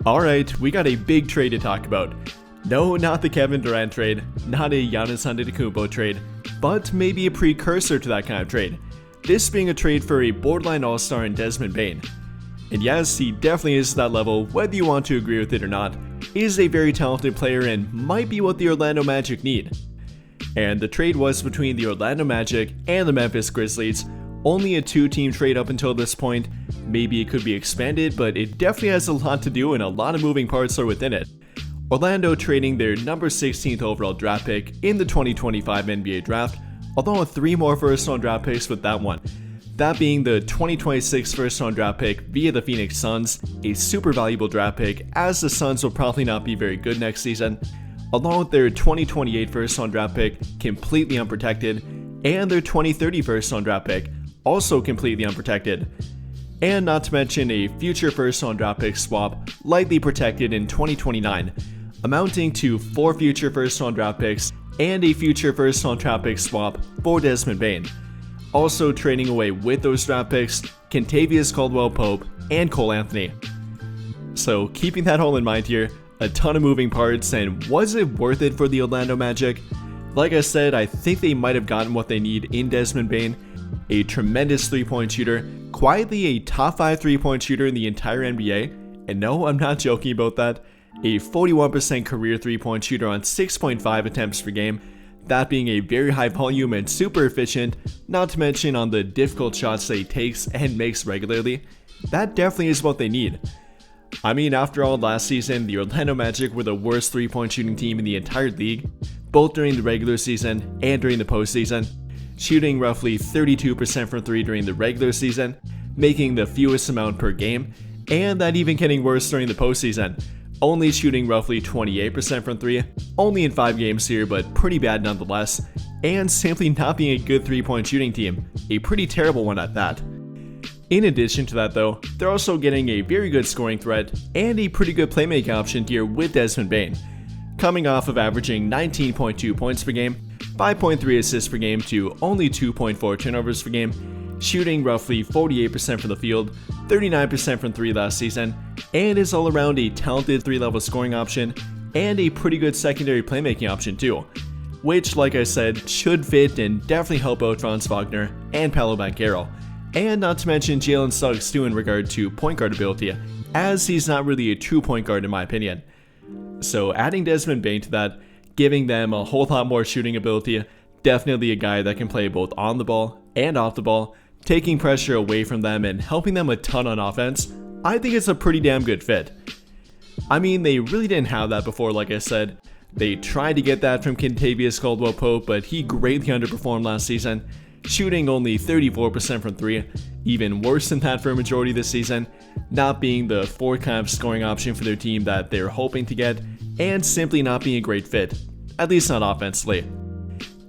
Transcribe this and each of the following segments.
Alright, we got a big trade to talk about. No, not the Kevin Durant trade, not a Giannis Antetokounmpo trade, but maybe a precursor to that kind of trade. This being a trade for a borderline all-star in Desmond Bane. And yes, he definitely is at that level, whether you want to agree with it or not. He is a very talented player and might be what the Orlando Magic need. And the trade was between the Orlando Magic and the Memphis Grizzlies. Only a two-team trade up until this point. Maybe it could be expanded, but it definitely has a lot to do and a lot of moving parts are within it. Orlando trading their number 16th overall draft pick in the 2025 NBA draft, along with 3 more first-round draft picks with that one. That being the 2026 first-round draft pick via the Phoenix Suns, a super valuable draft pick as the Suns will probably not be very good next season, along with their 2028 first-round draft pick completely unprotected, and their 2030 first-round draft pick also completely unprotected. And not to mention a future first-round draft pick swap lightly protected in 2029, amounting to 4 future first-round draft picks and a future first-round draft pick swap for Desmond Bane. Also trading away with those draft picks, Kentavious Caldwell-Pope and Cole Anthony. So keeping that all in mind here, a ton of moving parts, and was it worth it for the Orlando Magic? Like I said, I think they might have gotten what they need in Desmond Bane. A tremendous 3-point shooter, quietly a top 5 3-point shooter in the entire NBA, and no, I'm not joking about that, a 41% career 3-point shooter on 6.5 attempts per game, that being a very high volume and super efficient, not to mention on the difficult shots that he takes and makes regularly. That definitely is what they need. I mean, after all, last season, the Orlando Magic were the worst 3-point shooting team in the entire league, both during the regular season and during the postseason, shooting roughly 32% from 3 during the regular season, making the fewest amount per game, and that even getting worse during the postseason, only shooting roughly 28% from 3, only in 5 games here, but pretty bad nonetheless, and simply not being a good 3-point shooting team, a pretty terrible one at that. In addition to that though, they're also getting a very good scoring threat and a pretty good playmaking option here with Desmond Bane, coming off of averaging 19.2 points per game, 5.3 assists per game to only 2.4 turnovers per game, shooting roughly 48% from the field, 39% from 3 last season, and is all around a talented 3-level scoring option and a pretty good secondary playmaking option too, which like I said should fit and definitely help out Franz Wagner and Paolo Banchero, and not to mention Jalen Suggs too in regard to point guard ability, as he's not really a true point guard in my opinion. So adding Desmond Bane to that, giving them a whole lot more shooting ability, definitely a guy that can play both on the ball and off the ball, taking pressure away from them and helping them a ton on offense. I think it's a pretty damn good fit. I mean, they really didn't have that before, like I said. They tried to get that from Kentavious Caldwell-Pope, but he greatly underperformed last season, shooting only 34% from 3, even worse than that for a majority this season, not being the 4th kind of scoring option for their team that they're hoping to get, and simply not being a great fit, at least not offensively.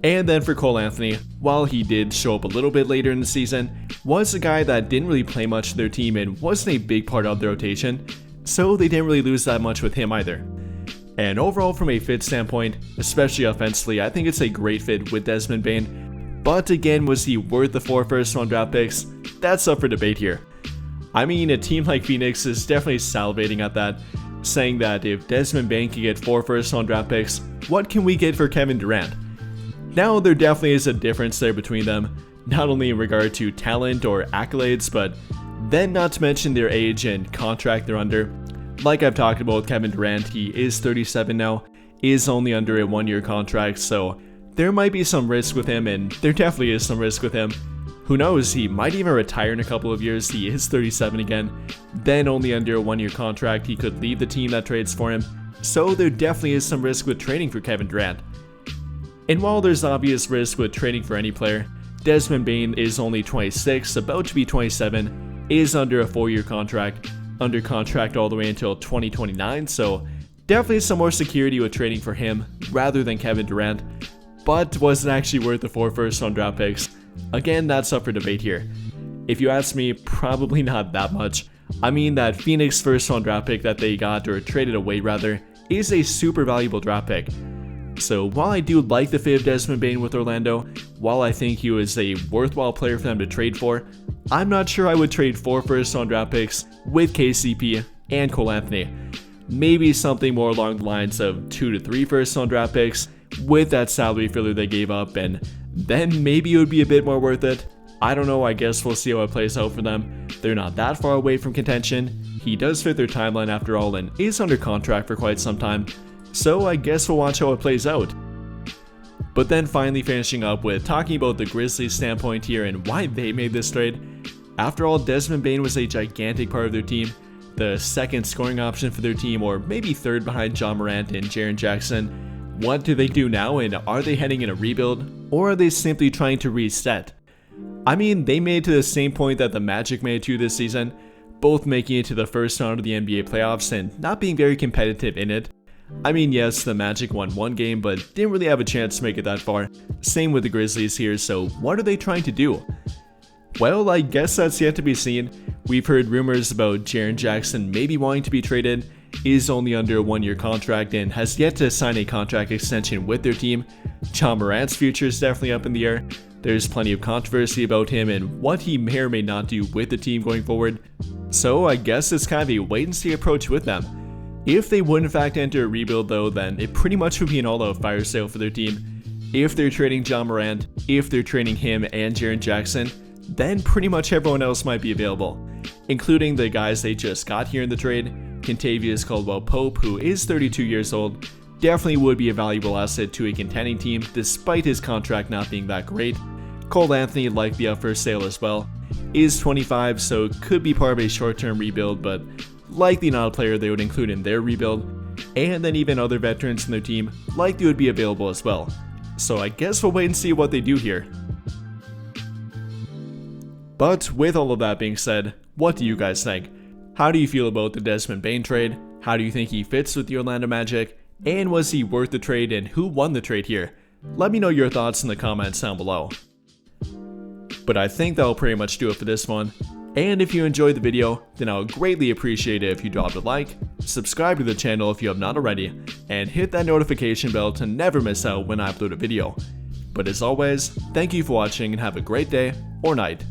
And then for Cole Anthony, while he did show up a little bit later in the season, was a guy that didn't really play much to their team and wasn't a big part of their rotation, so they didn't really lose that much with him either. And overall from a fit standpoint, especially offensively, I think it's a great fit with Desmond Bane. But again, was he worth the 4 first-round draft picks? That's up for debate here. I mean, a team like Phoenix is definitely salivating at that, saying that if Desmond Bane can get 4 first-round draft picks, what can we get for Kevin Durant? Now, there definitely is a difference there between them, not only in regard to talent or accolades, but then not to mention their age and contract they're under. Like I've talked about with Kevin Durant, he is 37 now, is only under a 1-year contract, so there might be some risk with him, and there definitely is some risk with him. Who knows, he might even retire in a couple of years, he is 37 again, then only under a 1-year contract, he could leave the team that trades for him, so there definitely is some risk with trading for Kevin Durant. And while there's obvious risk with trading for any player, Desmond Bane is only 26, about to be 27, is under a 4-year contract, under contract all the way until 2029, so definitely some more security with trading for him rather than Kevin Durant. But was it actually worth the 4 first-round draft picks? Again, that's up for debate here. If you ask me, probably not that much. I mean, that Phoenix first-round draft pick that they got, or traded away rather, is a super valuable draft pick. So while I do like the fit of Desmond Bane with Orlando, while I think he was a worthwhile player for them to trade for, I'm not sure I would trade 4 first-round draft picks with KCP and Cole Anthony. maybe something more along the lines of 2 to 3 first-round draft picks with that salary filler they gave up, and then maybe it would be a bit more worth it. I don't know, I guess we'll see how it plays out for them. They're not that far away from contention. He does fit their timeline after all and is under contract for quite some time, so I guess we'll watch how it plays out. But then finally finishing up with talking about the Grizzlies' standpoint here and why they made this trade. After all, Desmond Bane was a gigantic part of their team, the second scoring option for their team, or maybe third behind John Morant and Jaren Jackson. What do they do now, and are they heading in a rebuild, or are they simply trying to reset? I mean, they made it to the same point that the Magic made it to this season, both making it to the first round of the NBA playoffs and not being very competitive in it. I mean, yes, the Magic won one game, but didn't really have a chance to make it that far. Same with the Grizzlies here, so what are they trying to do? Well, I guess that's yet to be seen. We've heard rumors about Jaren Jackson maybe wanting to be traded, is only under a 1-year contract and has yet to sign a contract extension with their team. John Morant's future is definitely up in the air. There's plenty of controversy about him and what he may or may not do with the team going forward. So I guess it's kind of a wait-and-see approach with them. If they would in fact enter a rebuild though, then it pretty much would be an all-out fire sale for their team. If they're trading John Morant, if they're trading him and Jaren Jackson, then pretty much everyone else might be available, including the guys they just got here in the trade. Kentavious Caldwell-Pope, who is 32 years old, definitely would be a valuable asset to a contending team despite his contract not being that great. Cole Anthony likely up for sale as well, is 25, so could be part of a short-term rebuild, but likely not a player they would include in their rebuild. And then even other veterans in their team likely would be available as well. So I guess we'll wait and see what they do here. But with all of that being said, what do you guys think? How do you feel about the Desmond Bane trade? How do you think he fits with the Orlando Magic? And was he worth the trade, and who won the trade here? Let me know your thoughts in the comments down below. But I think that'll pretty much do it for this one. And if you enjoyed the video, then I would greatly appreciate it if you dropped a like, subscribe to the channel if you have not already, and hit that notification bell to never miss out when I upload a video. But as always, thank you for watching and have a great day or night.